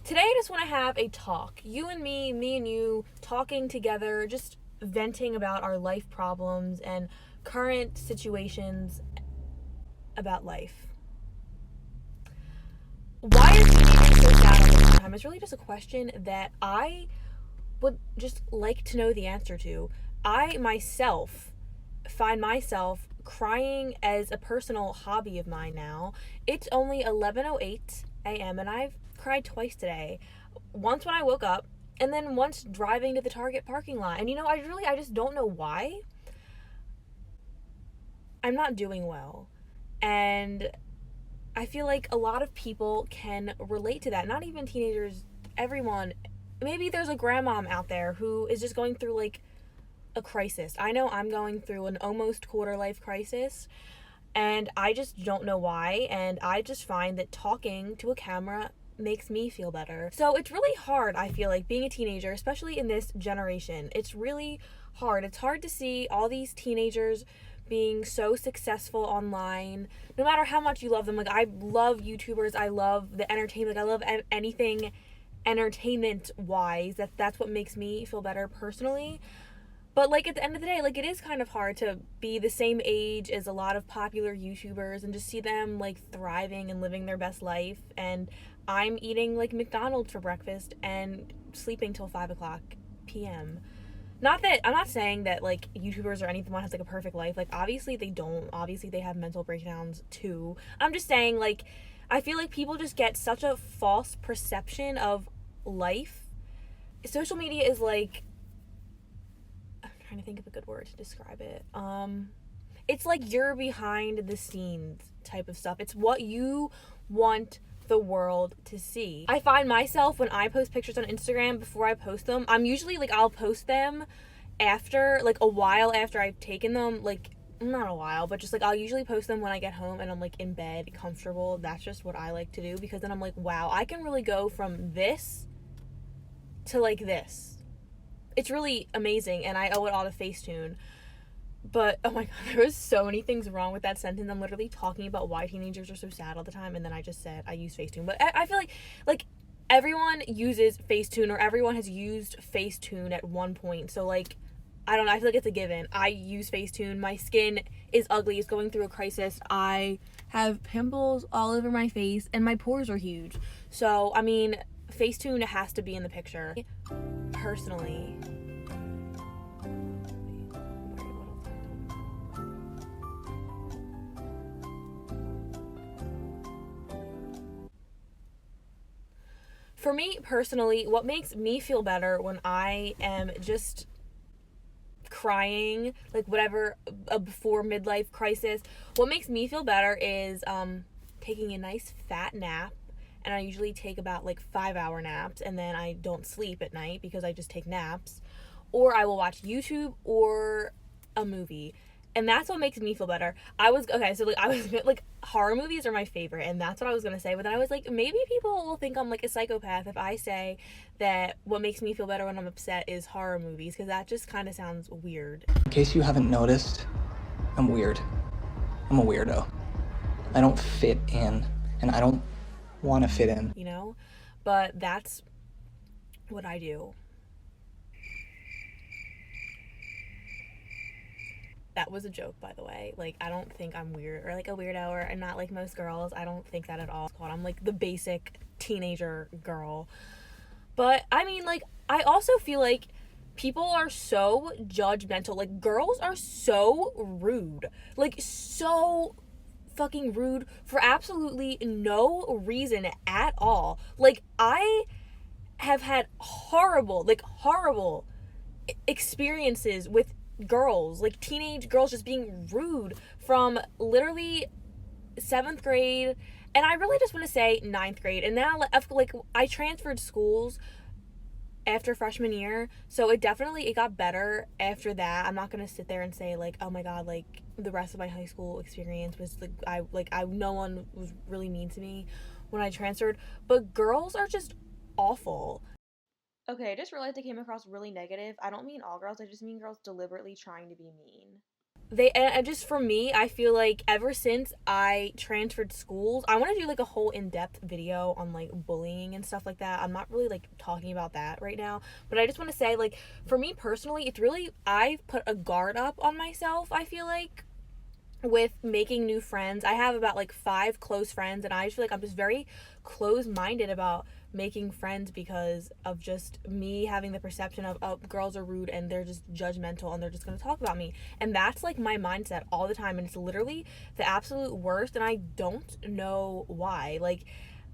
Today I just want to have a talk. You and me and you, talking together, just venting about our life problems and current situations about life. Why is teenagers so sad all the time? It's really just a question that I would just like to know the answer to. I myself find myself crying as a personal hobby of mine now. It's only 11:08 a.m. and I've cried twice today. Once when I woke up, and then once driving to the Target parking lot. And I just don't know why. I'm not doing well. And I feel like a lot of people can relate to that. Not even teenagers, everyone. Maybe there's a grandmom out there who is just going through like a crisis. I know I'm going through an almost quarter life crisis, and I just don't know why. And I just find that talking to a camera makes me feel better. So it's really hard, I feel like, being a teenager, especially in this generation. It's really hard. It's hard to see all these teenagers being so successful online, no matter how much you love them. Like, I love YouTubers, I love the entertainment, like I love anything entertainment wise. That's what makes me feel better personally. But like at the end of the day, like it is kind of hard to be the same age as a lot of popular YouTubers and just see them like thriving and living their best life. And I'm eating like McDonald's for breakfast and sleeping till 5 o'clock p.m. Not that I'm not saying that like YouTubers or anyone has like a perfect life. Like obviously they don't. Obviously they have mental breakdowns too. I'm just saying, like, I feel like people just get such a false perception of life. Social media is like, I'm trying to think of a good word to describe it. It's like you're behind the scenes type of stuff. It's what you want the world to see. I find myself when I post pictures on Instagram, before I post them, I'm usually like, I'll post them after, like a while after I've taken them, like not a while, but just like I'll usually post them when I get home and I'm like in bed, comfortable. That's just what I like to do, because then I'm like, wow, I can really go from this to like this. It's really amazing, and I owe it all to Facetune. But oh my god, there was so many things wrong with that sentence. I'm literally talking about why teenagers are so sad all the time, and then I just said I use Facetune. But I feel like everyone uses Facetune, or everyone has used Facetune at one point. So like, I don't know, I feel like it's a given. I use Facetune. My skin is ugly. It's going through a crisis. I have pimples all over my face, and my pores are huge. So I mean, Facetune has to be in the picture. Personally, for me personally, what makes me feel better when I am just crying, like whatever, before midlife crisis, what makes me feel better is taking a nice fat nap. And I usually take about like 5 hour naps, and then I don't sleep at night because I just take naps. Or I will watch YouTube or a movie. And that's what makes me feel better. I was like, horror movies are my favorite, and that's what I was gonna say. But then I was like, maybe people will think I'm like a psychopath if I say that what makes me feel better when I'm upset is horror movies, because that just kind of sounds weird. In case you haven't noticed, I'm weird. I'm a weirdo. I don't fit in, and I don't want to fit in. You know? But that's what I do. That was a joke, by the way. Like, I don't think I'm weird or like a weirdo, or I'm not like most girls. I don't think that at all. I'm like the basic teenager girl. But I mean, like, I also feel like people are so judgmental. Like, girls are so rude. Like, so fucking rude for absolutely no reason at all. Like, I have had horrible experiences with girls, like teenage girls just being rude from literally 7th grade. And I really just want to say 9th grade. And then like I transferred schools after freshman year, so it got better after that. I'm not gonna sit there and say like, oh my god, like the rest of my high school experience was like I no one was really mean to me when I transferred. But girls are just awful. Okay, I just realized I came across really negative. I don't mean all girls, I just mean girls deliberately trying to be mean. and just for me, I feel like ever since I transferred schools, I want to do like a whole in-depth video on like bullying and stuff like that. I'm not really like talking about that right now, but I just want to say, like, for me personally, it's really, I've put a guard up on myself, I feel like, with making new friends. I have about like 5 close friends, and I just feel like I'm just very close-minded about making friends because of just me having the perception of, oh, girls are rude and they're just judgmental and they're just going to talk about me. And that's like my mindset all the time, and it's literally the absolute worst, and I don't know why. Like,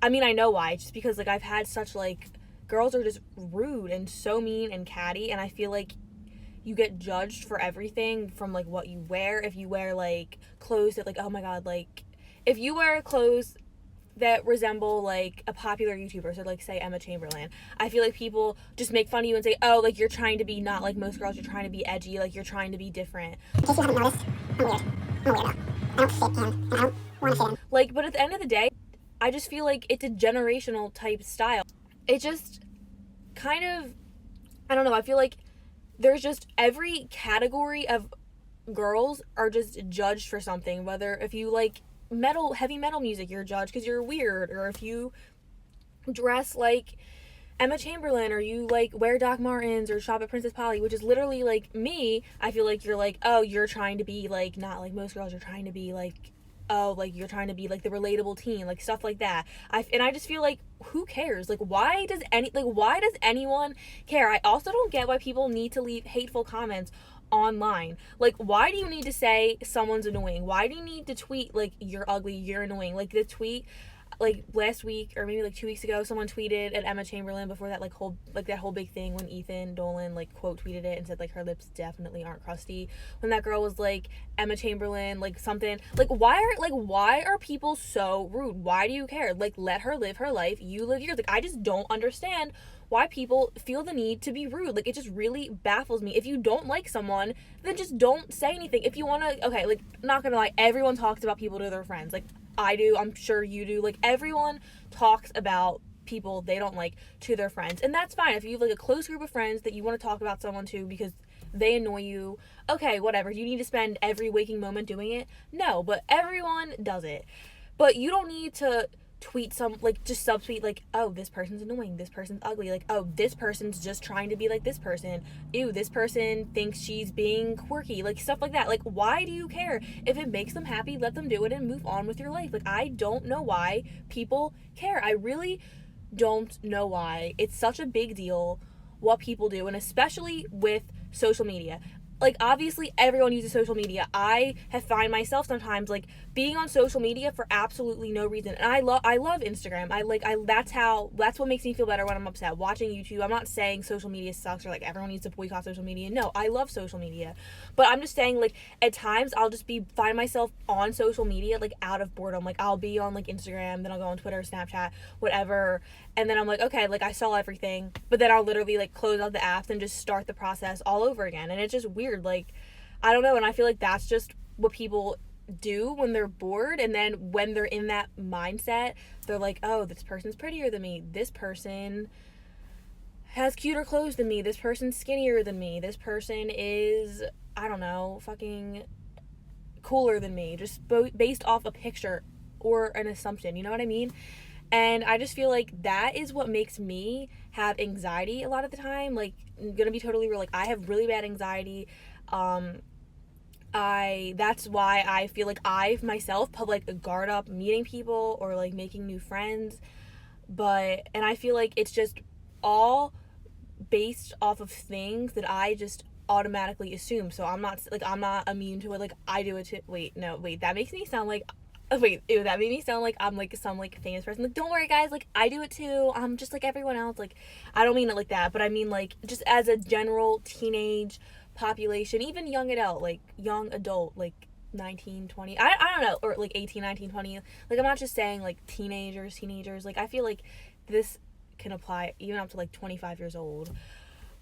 I mean, I know why. It's just because like I've had such like, girls are just rude and so mean and catty, and I feel like you get judged for everything from like what you wear. If you wear like clothes that, like, oh my god, like if you wear clothes that resemble like a popular YouTuber, so like say Emma Chamberlain, I feel like people just make fun of you and say, oh, like you're trying to be not like most girls, you're trying to be edgy, like you're trying to be different. In case you haven't noticed, I'm weird. I'm a weirdo. I don't fit in, and I don't want to fit in. Like, but at the end of the day, I just feel like it's a generational type style. It just kind of, I don't know, I feel like there's just every category of girls are just judged for something. Whether if you like heavy metal music, you're judged because you're weird, or if you dress like Emma Chamberlain, or you like wear Doc Martens or shop at Princess Polly, which is literally like me, I feel like you're like, oh, you're trying to be like not like most girls, you're trying to be like, oh, like you're trying to be like the relatable teen, like stuff like that. I just feel like, who cares? Like, why does anyone care? I also don't get why people need to leave hateful comments online. Like, why do you need to say someone's annoying? Why do you need to tweet like you're ugly, you're annoying? Like the tweet like last week or maybe like 2 weeks ago, someone tweeted at Emma Chamberlain before that that whole big thing when Ethan Dolan like quote tweeted it and said like her lips definitely aren't crusty, when that girl was like Emma Chamberlain like something like, why are people so rude? Why do you care? Like, let her live her life, you live yours. Like, I just don't understand why people feel the need to be rude. Like, it just really baffles me. If you don't like someone, then just don't say anything. If you want to, okay, like, not gonna lie, everyone talks about people to their friends. Like, I do, I'm sure you do. Like, everyone talks about people they don't like to their friends, and that's fine. If you have like a close group of friends that you want to talk about someone to because they annoy you, okay, whatever. You need to spend every waking moment doing it? No, but everyone does it. But you don't need to tweet some, like, just subtweet like, oh, this person's annoying, this person's ugly, like, oh, this person's just trying to be like this person, ew, this person thinks she's being quirky, like stuff like that. Like, why do you care? If it makes them happy, let them do it and move on with your life. Like, I don't know why people care. I really don't know why it's such a big deal what people do, and especially with social media. Like, obviously everyone uses social media. I have find myself sometimes like being on social media for absolutely no reason. And I love Instagram. That's what makes me feel better when I'm upset. Watching YouTube. I'm not saying social media sucks or like everyone needs to boycott social media. No, I love social media. But I'm just saying, like, at times I'll just find myself on social media like out of boredom. Like, I'll be on like Instagram, then I'll go on Twitter, Snapchat, whatever, and then I'm like, okay, like I saw everything, but then I'll literally like close out the apps and just start the process all over again. And it's just weird. Like, I don't know, and I feel like that's just what people do when they're bored, and then when they're in that mindset, they're like, oh, this person's prettier than me, this person has cuter clothes than me, this person's skinnier than me, this person is, I don't know, fucking cooler than me, just based off a picture or an assumption, you know what I mean? And I just feel like that is what makes me have anxiety a lot of the time. Like, I'm gonna be totally real, like, I have really bad anxiety. That's why I feel like I myself put like a guard up meeting people or like making new friends. And I feel like it's just all based off of things that I just automatically assume. So I'm not immune to it. Like, I do it too. Wait, that makes me sound like, that made me sound like I'm like some like famous person. Like, don't worry guys, like I do it too. I'm just like everyone else. Like, I don't mean it like that, but I mean like just as a general teenage population, even young adult, like 19, 20, I don't know, or like 18, 19, 20. Like, I'm not just saying like teenagers. Like, I feel like this can apply even up to like 25 years old.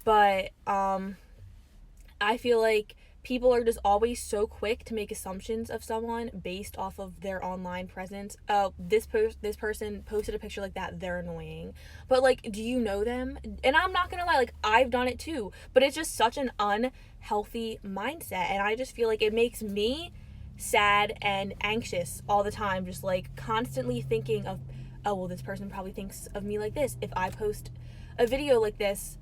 But I feel like people are just always so quick to make assumptions of someone based off of their online presence. Oh, this person posted a picture like that, they're annoying. But like, do you know them? And I'm not gonna lie, like, I've done it too. But it's just such an healthy mindset. And I just feel like it makes me sad and anxious all the time, just like constantly thinking of, oh well, this person probably thinks of me like this. If I post a video like this,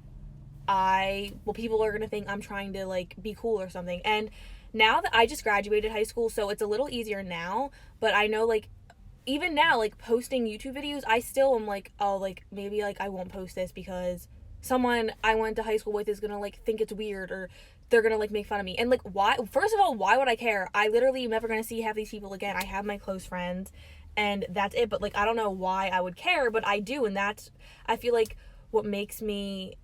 people are gonna think I'm trying to like be cool or something. And now that I just graduated high school, so it's a little easier now, but I know like even now, like posting YouTube videos, I still am like, oh, like maybe like I won't post this because someone I went to high school with is gonna like think it's weird, or they're gonna like make fun of me. And like, why? First of all, why would I care? I literally am never gonna see half these people again. I have my close friends, and that's it. But like, I don't know why I would care, but I do, and that's, I feel like, what makes me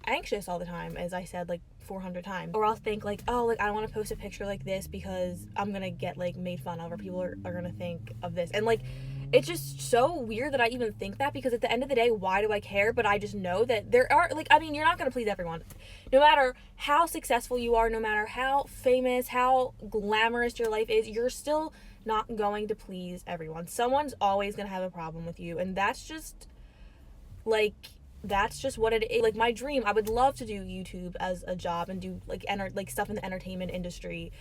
anxious all the time, as I said like 400 times. Or I'll think like, oh, like I don't want to post a picture like this because I'm gonna get like made fun of, or people are gonna think of this. And like, it's just so weird that I even think that, because at the end of the day, why do I care? But I just know that there are, like, I mean, you're not gonna please everyone. No matter how successful you are, no matter how famous, how glamorous your life is, you're still not going to please everyone. Someone's always gonna have a problem with you, and that's just like, that's just what it is. Like, my dream, I would love to do YouTube as a job and do like stuff in the entertainment industry.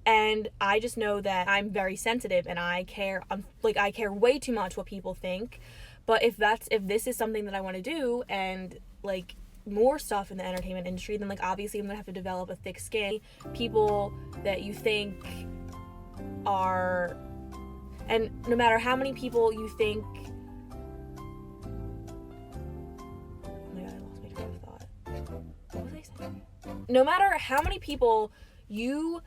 And I just know that I'm very sensitive, and I care, I care way too much what people think. But if this is something that I want to do, and like more stuff in the entertainment industry, then like obviously I'm gonna have to develop a thick skin. People that you think are, and no matter how many people you think, no matter how many people you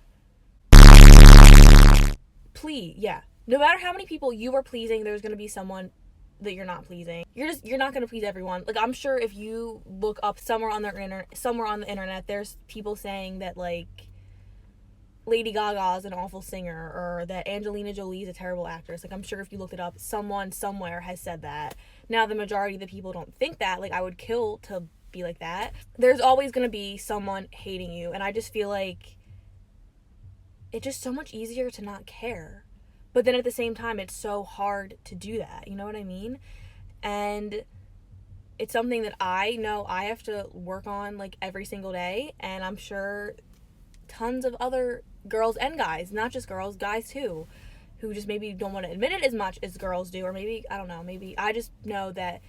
no matter how many people you are pleasing, there's going to be someone that you're not pleasing. You're not going to please everyone. Like, I'm sure if you look up somewhere on the internet, there's people saying that like Lady Gaga is an awful singer, or that Angelina Jolie is a terrible actress. Like, I'm sure if you looked it up, someone somewhere has said that. Now, the majority of the people don't think that. Like, I would kill to be like that. There's always going to be someone hating you, and I just feel like it's just so much easier to not care. But then at the same time, it's so hard to do that. You know what I mean? And it's something that I know I have to work on like every single day. And I'm sure tons of other girls and guys, not just girls, guys too, who just maybe don't want to admit it as much as girls do. Or maybe, I don't know, maybe I just know that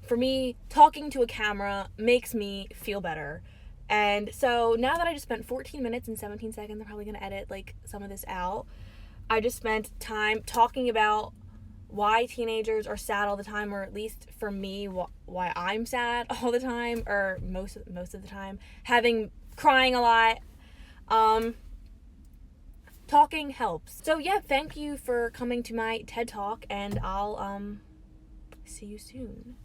for me, talking to a camera makes me feel better. And so now that I just spent 14 minutes and 17 seconds, I'm probably going to edit like some of this out. I just spent time talking about why teenagers are sad all the time, or at least for me, why I'm sad all the time, or most of the time, crying a lot. Talking helps. So yeah, thank you for coming to my TED Talk, and I'll see you soon.